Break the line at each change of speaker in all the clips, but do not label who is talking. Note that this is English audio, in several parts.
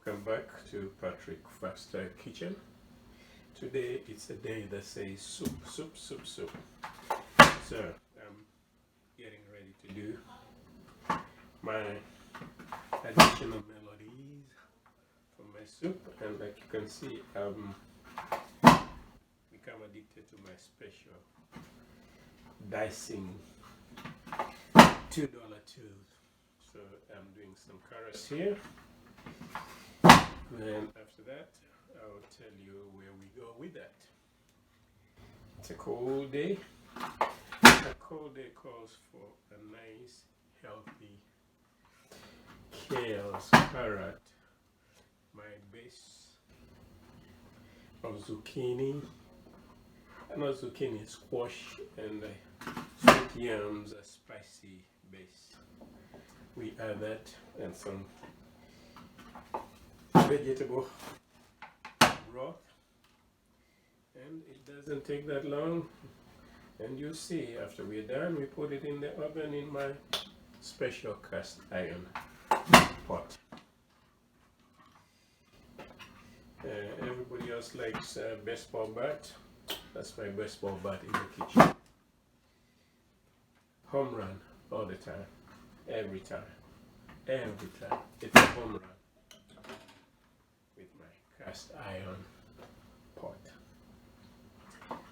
Welcome back to Patrick Faster Kitchen. Today it's a day that says soup, soup, soup, soup. So I'm getting ready to do my additional melodies for my soup, and like you can see, become addicted to my special dicing $2 tools. So I'm doing some carrots here. And after that, I'll tell you where we go with that. It's a cold day. A cold day calls for a nice, healthy kale, carrot, my base of zucchini, not zucchini, squash, and sweet yams, a spicy base. We add that and some vegetable broth, and it doesn't take that long, and you see after we're done, we put it in the oven in my special cast iron pot. Everybody else likes baseball bat. That's my baseball bat in the kitchen. Home run all the time, every time, it's a home run with my cast iron pot.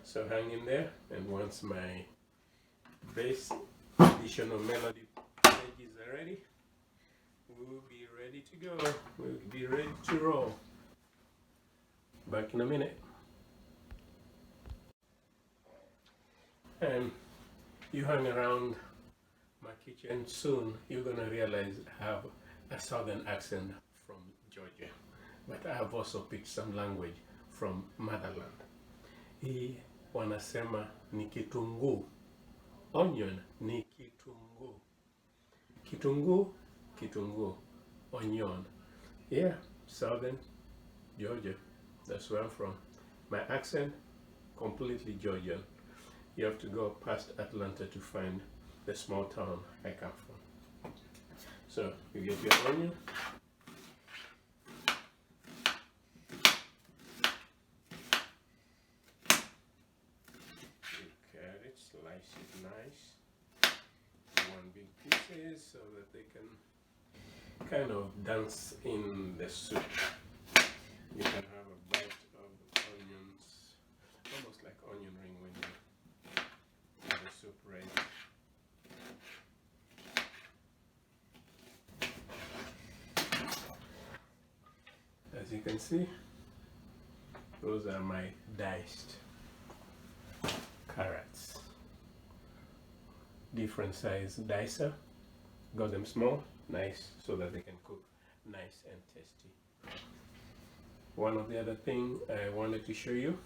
So hang in there, and once my base additional melody pages are ready, we'll be ready to go. We'll be ready to roll. Back in a minute. And you hang around my kitchen, soon you're gonna realize I have a southern accent from Georgia, but I have also picked some language from motherland. Hii wanasema ni kitunguu. Onion ni kitunguu. Kitunguu, onion. Yeah, southern Georgia. That's where I'm from. My accent, completely Georgian. You have to go past Atlanta to find the small town I come from. So you get your onion. You cut it, slice it nice. One big pieces so that they can kind of dance in the soup. You can have a bite of the onions, almost like onion ring when you have the soup ready. As you can see, those are my diced carrots. Different size dicer. Got them small, nice, so that they can cook nice and tasty. One of the other thing I wanted to show you,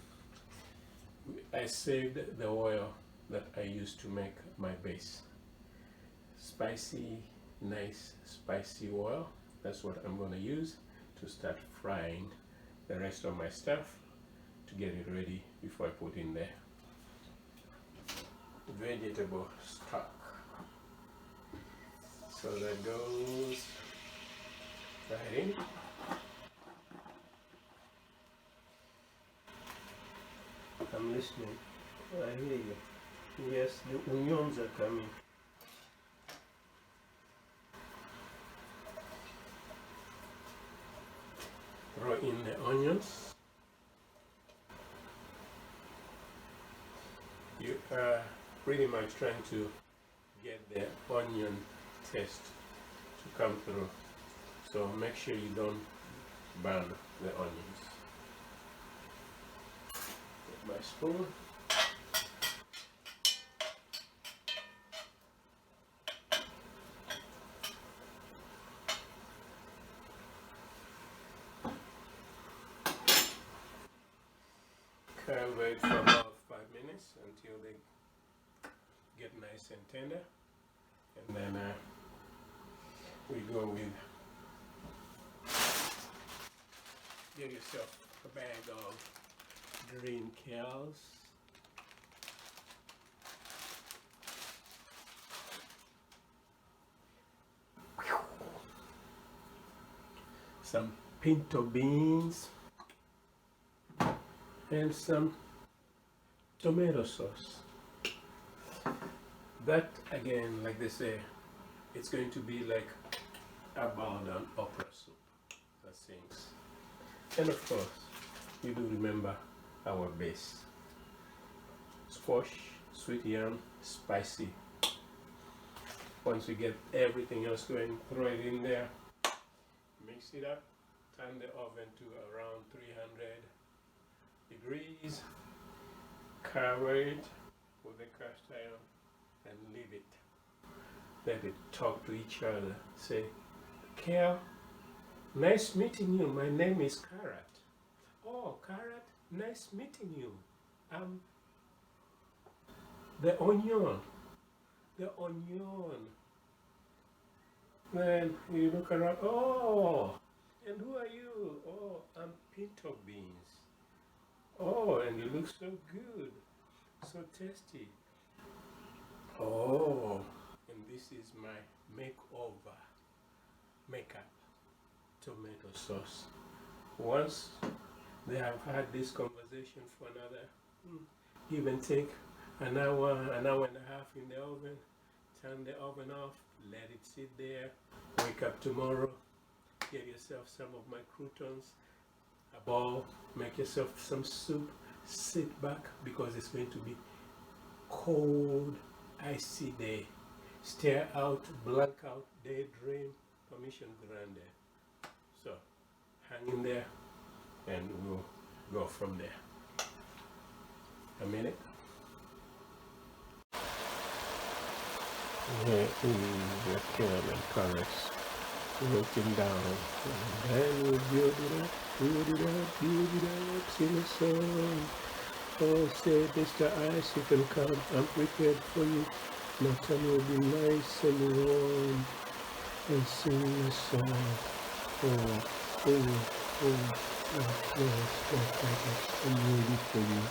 I saved the oil that I used to make my base. Spicy, nice spicy oil. That's what I'm going to use to start frying the rest of my stuff to get it ready before I put in the vegetable stock. So that goes right in. I'm listening. I hear you. Yes, the onions are coming. Throw in the onions. You are pretty much trying to get the onion taste to come through. So make sure you don't burn the onions. Get my spoon. Wait for about 5 minutes until they get nice and tender, and then we go with, get yourself a bag of green kales, some pinto beans, and some tomato sauce. That again, like they say, it's going to be like about an opera soup that sings. And of course, you do remember our base. Squash, sweet yam, spicy. Once you get everything else going, throw it in there, mix it up, turn the oven to around 300 degrees, cover it with a cast iron and leave it. Let it talk to each other. Say, Kale, nice meeting you. My name is Carrot. Oh, Carrot, nice meeting you. I'm the onion. The onion. Then you look around. Oh, and who are you? Oh, I'm pinto beans. Oh, and you look so good. So tasty. Oh, and this is my makeover, makeup tomato sauce. Once they have had this conversation for another, give and take an hour and a half in the oven, turn the oven off, let it sit there, wake up tomorrow, get yourself some of my croutons, a bowl, make yourself some soup, sit back because it's going to be cold, icy day. Stare out, blank out, daydream, permission granted. So, hang in there and we'll go from there. A minute. Here is the Kale and carrots looking down. And then we build it up, build it up, build it up, sing a song. Oh, say, Mr. Ice, you can come, I'm prepared for you. My tummy will be nice and warm and sing a song. Oh, I'm ready for you.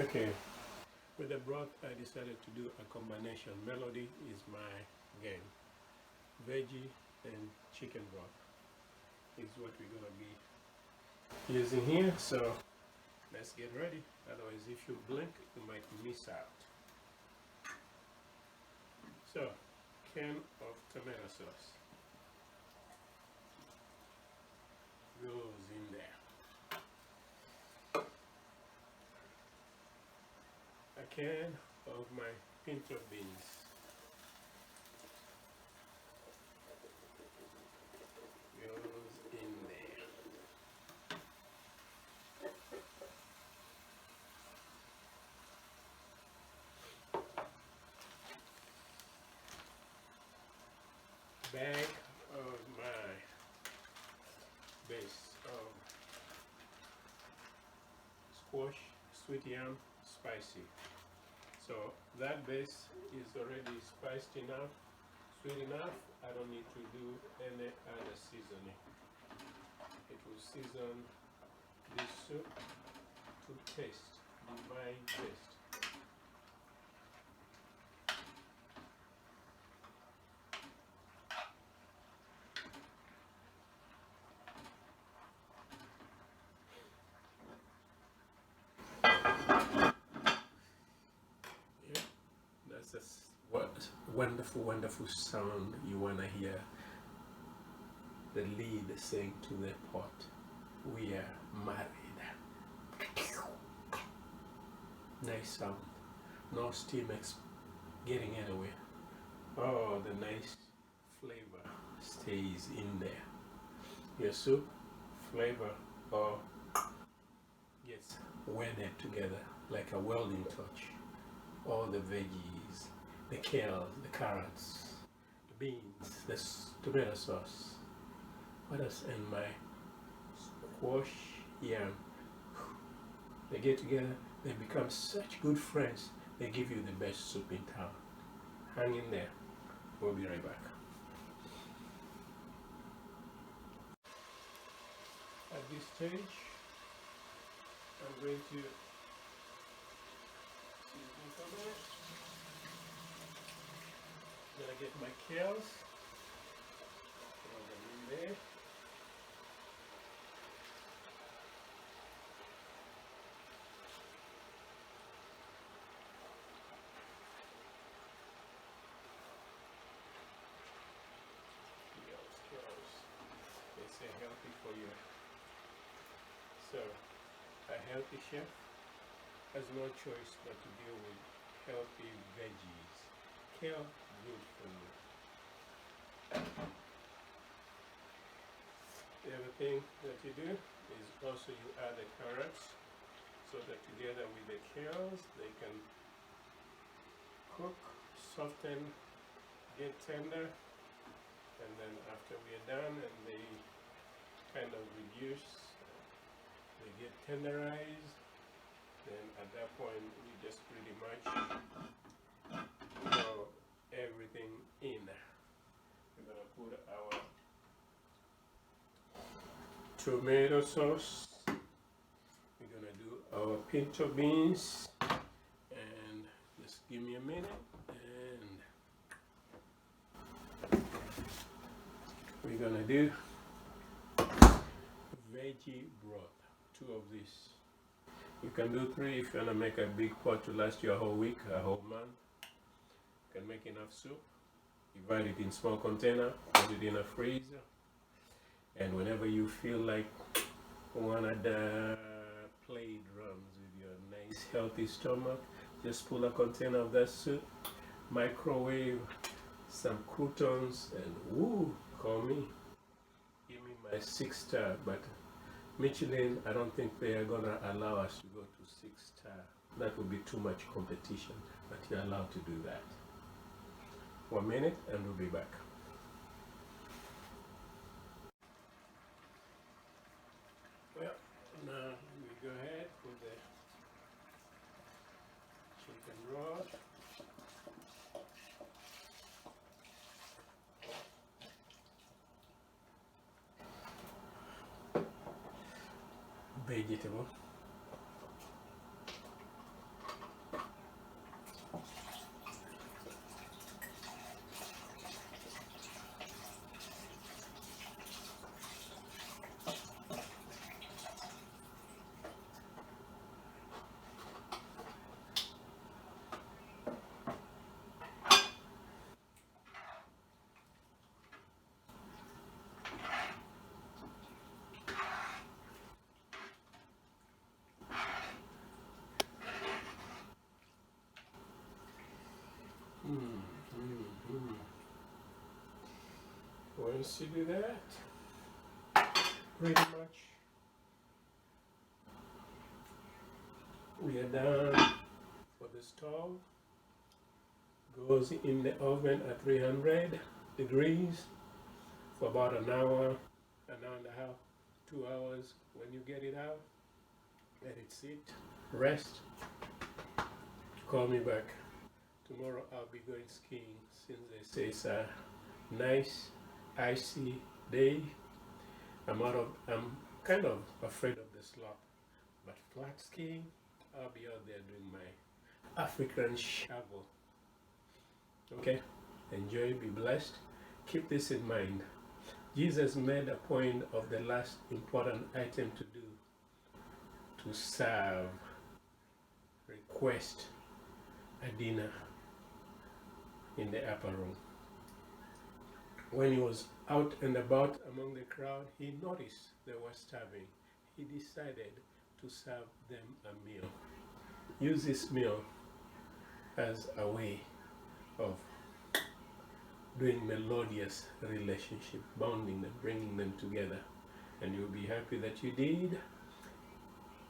Okay, with the broth, I decided to do a combination. Melody is my game. Veggie and chicken broth is what we're gonna be using here. So let's get ready. Otherwise, if you blink, you might miss out. So, can of tomato sauce goes in there. A can of my pinto beans goes in there. Bag of my base of squash, sweet yam, spicy. So that base is already spiced enough, sweet enough. I don't need to do any other seasoning. It will season this soup to taste, divine taste. That's a wonderful, wonderful sound you want to hear. The lead saying to the pot, we are married. Nice sound. No steam getting anywhere. Oh, the nice flavor stays in there. Your soup flavor gets welded together like a welding touch. All the veggies, the kale, the carrots, the beans, the tomato sauce. What else? And my squash yam. They get together, they become such good friends, they give you the best soup in town. Hang in there. We'll be right back. At this stage, I'm going to season for that. Then I get my kales, throw them in there. say healthy for you. So a healthy chef has no choice but to deal with healthy veggies. Kale, good for you. The other thing that you do is also you add the carrots so that together with the kales they can cook, soften, get tender, and then after we are done and they kind of reduce, they get tenderized, then at that point we just pretty much throw everything in. We're gonna put our tomato sauce, we're gonna do our pinto beans, and just give me a minute, and we're gonna do veggie broth, 2 of these. You can do 3 if you wanna make a big pot to last you a whole week, a whole month. You can make enough soup, divide it in small container, put it in a freezer, and whenever you feel like wanna play drums with your nice healthy stomach, just pull a container of that soup, microwave some croutons, and woo, call me. Give me my 6-star, but Michelin, I don't think they are gonna allow us to go to 6-star. That would be too much competition, but you're allowed to do that. 1 minute and we'll be back. Well, now we go ahead with the chicken raw. Vegetable. Once you do that, pretty much we are done for the stove. Goes in the oven at 300 degrees for about an hour and a half, 2 hours. When you get it out, let it sit, rest, call me back. Tomorrow I'll be going skiing since they say it's a nice icy day. I'm kind of afraid of the slope, but flat skiing, I'll be out there doing my African shovel. Okay, enjoy, be blessed. Keep this in mind. Jesus made a point of the last important item to do, to serve, request a dinner in the upper room. When he was out and about among the crowd, he noticed they were starving. He decided to serve them a meal. Use this meal as a way of doing melodious relationship, bonding them, bringing them together. And you'll be happy that you did.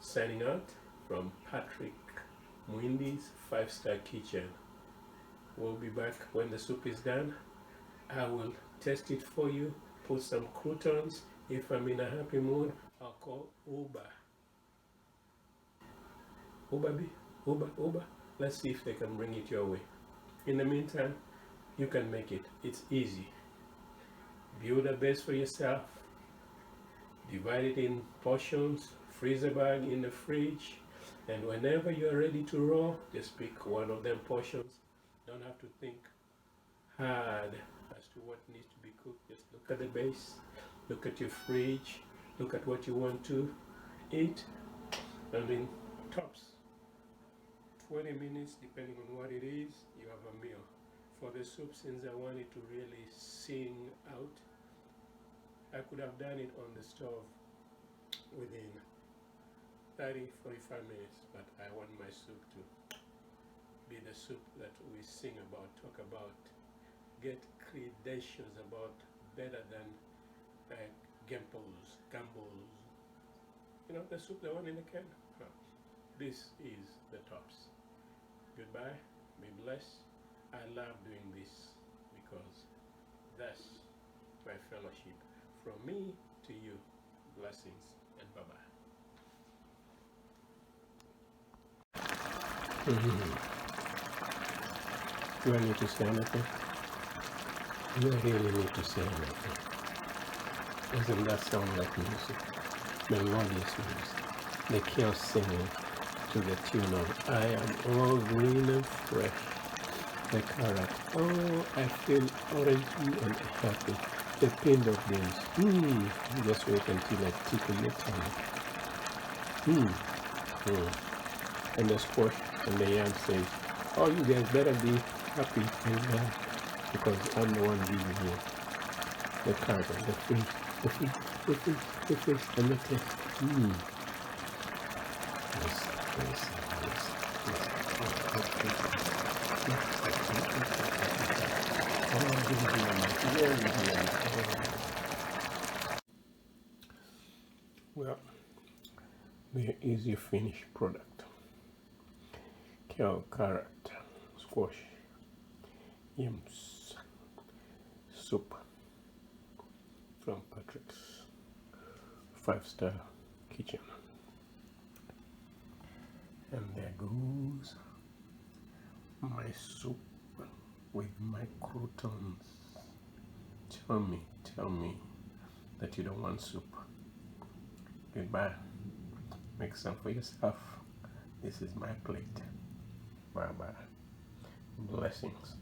Signing out from Patrick Muindi's 5-Star Kitchen. We'll be back when the soup is done. I will test it for you, put some croutons. If I'm in a happy mood, I'll call Uber. Uber. Let's see if they can bring it your way. In the meantime, you can make it. It's easy. Build a base for yourself. Divide it in portions. Freezer bag in the fridge. And whenever you're ready to roll, just pick one of them portions. Don't have to think hard as to what needs to be cooked. Just look at the base, look at your fridge, look at what you want to eat, and in tops 20 minutes, depending on what it is, you have a meal. For the soup, since I want it to really sing out I could have done it on the stove within 30-45 minutes, but I want my soup to be the soup that we sing about, talk about, get credentials about, better than Gambles. You know the soup, the one in the can? No. This is the tops. Goodbye, be blessed. I love doing this because that's my fellowship. From me to you, blessings and bye-bye. Do I need to say anything? Do I really need to say anything? Doesn't that sound like music? Melodious music. The Kale singing to the tune of I am all green and fresh. The carrot, oh, I feel orangey and happy. The pinto beans, just wait until I tickle your tongue. And the squash and the yam says, oh, you guys better be happy and glad because I'm the one giving you the carrot, the fish, and the taste. Well, there is your finished product. Kale, carrot, squash, yams, soup from Patrick's 5-star kitchen. And there goes my soup with my croutons. Tell me that you don't want soup. Goodbye. Make some for yourself. This is my plate. Bye bye. Blessings.